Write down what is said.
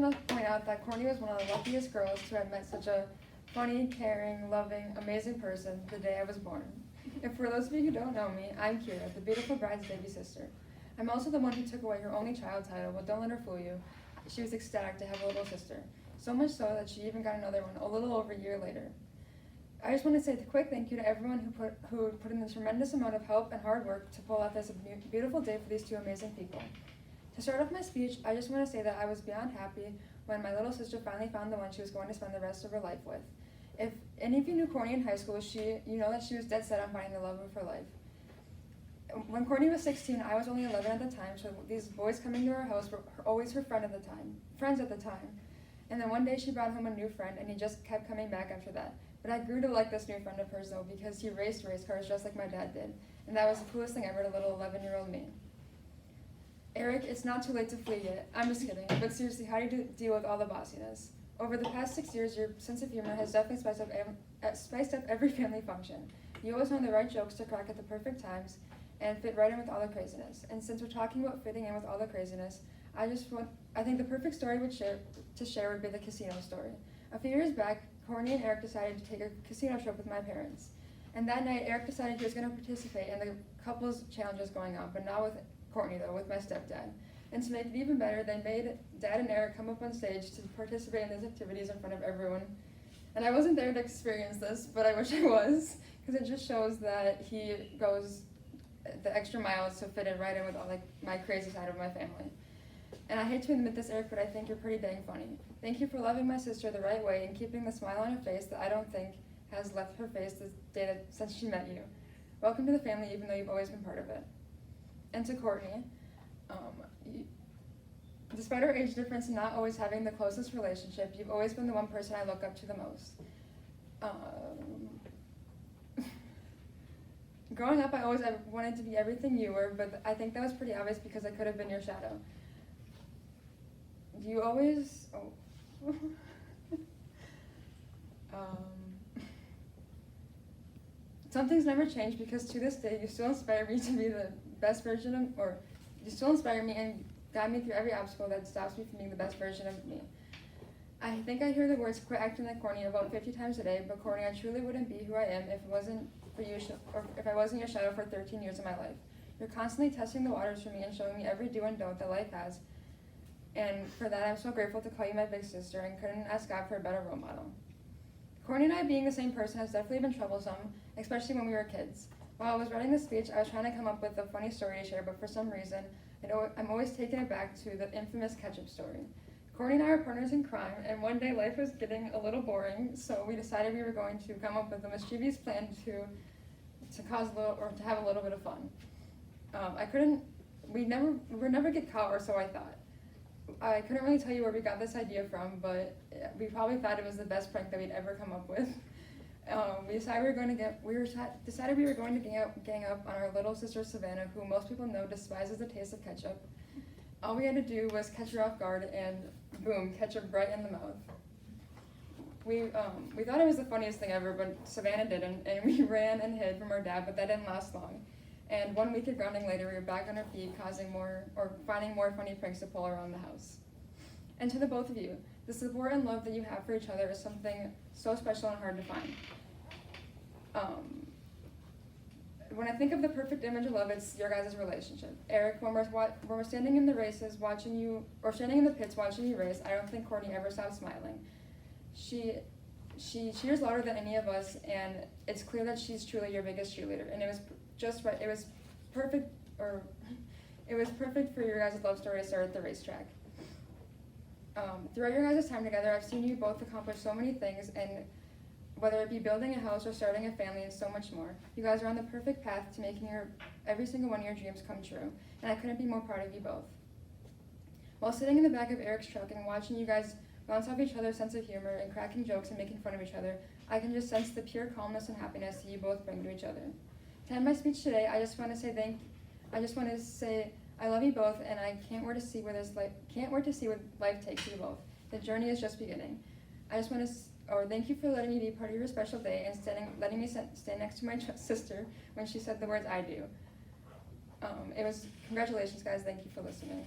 want to point out that Courtney was one of the luckiest girls to have met such a funny, caring, loving, amazing person the day I was born. And for those of you who don't know me, I'm Kira, the beautiful bride's baby sister. I'm also the one who took away her only child title, but don't let her fool you. She was ecstatic to have a little sister. So much so that she even got another one a little over a year later. I just want to say a quick thank you to everyone who put in a tremendous amount of help and hard work to pull out this beautiful day for these two amazing people. To start off my speech, I just want to say that I was beyond happy when my little sister finally found the one she was going to spend the rest of her life with. If any of you knew Courtney in high school, you know that she was dead set on finding the love of her life. When Courtney was 16, I was only 11 at the time, so these boys coming to our house were always her friends at the time. And then one day she brought home a new friend, and he just kept coming back after that. But I grew to like this new friend of hers though, because he raced race cars just like my dad did, and that was the coolest thing ever to little 11-year-old me. Eric, it's not too late to flee yet. I'm just kidding, but seriously, how do you deal with all the bossiness? Over the past 6 years, your sense of humor has definitely spiced up every family function. You always know the right jokes to crack at the perfect times and fit right in with all the craziness. And since we're talking about fitting in with all the craziness, I think the perfect story to share would be the casino story. A few years back, Courtney and Eric decided to take a casino trip with my parents. And that night, Eric decided he was going to participate in the couples challenges going on, but not with Courtney though, with my stepdad. And to make it even better, they made Dad and Eric come up on stage to participate in these activities in front of everyone. And I wasn't there to experience this, but I wish I was, because it just shows that he goes the extra miles to fit it right in with all my crazy side of my family. And I hate to admit this, Eric, but I think you're pretty dang funny. Thank you for loving my sister the right way and keeping the smile on her face that I don't think has left her face since she met you. Welcome to the family, even though you've always been part of it. And to Courtney, despite our age difference and not always having the closest relationship, you've always been the one person I look up to the most. Growing up, I wanted to be everything you were, but I think that was pretty obvious because I could have been your shadow. You always, some things never change because to this day, you still inspire me to be the best version of, or you still inspire me and guide me through every obstacle that stops me from being the best version of me. I think I hear the words quit acting like Courtney about 50 times a day, but Courtney, I truly wouldn't be who I am if it wasn't for you, or if I wasn't your shadow for 13 years of my life. You're constantly testing the waters for me and showing me every do and don't that life has. And for that, I'm so grateful to call you my big sister and couldn't ask God for a better role model. Courtney and I being the same person has definitely been troublesome, especially when we were kids. While I was writing this speech, I was trying to come up with a funny story to share, but for some reason, I'm always taking it back to the infamous ketchup story. Courtney and I are partners in crime, and one day life was getting a little boring, so we decided we were going to come up with a mischievous plan to have a little bit of fun. We would never get caught, or so I thought. I couldn't really tell you where we got this idea from, but we probably thought it was the best prank that we'd ever come up with. We decided we were going to gang up on our little sister Savannah, who most people know despises the taste of ketchup. All we had to do was catch her off guard, and boom, ketchup right in the mouth. We thought it was the funniest thing ever, but Savannah didn't, and we ran and hid from our dad, but that didn't last long. And 1 week of grounding later, we were back on our feet, finding more funny pranks to pull around the house. And to the both of you, the support and love that you have for each other is something so special and hard to find. When I think of the perfect image of love, it's your guys' relationship. Eric, when we're standing in the races watching you, or standing in the pits watching you race, I don't think Courtney ever stops smiling. She cheers louder than any of us, and it's clear that she's truly your biggest cheerleader. And it was just right. It was perfect for your guys' love story to start at the racetrack. Throughout your guys' time together, I've seen you both accomplish so many things, and whether it be building a house or starting a family and so much more, you guys are on the perfect path to making every single one of your dreams come true, and I couldn't be more proud of you both. While sitting in the back of Eric's truck and watching you guys bounce off each other's sense of humor and cracking jokes and making fun of each other, I can just sense the pure calmness and happiness that you both bring to each other. To end my speech today, I just want to say I love you both, and I can't wait to see what life takes you both. The journey is just beginning. Thank you for letting me be part of your special day and letting me stand next to my sister when she said the words "I do." Congratulations, guys. Thank you for listening.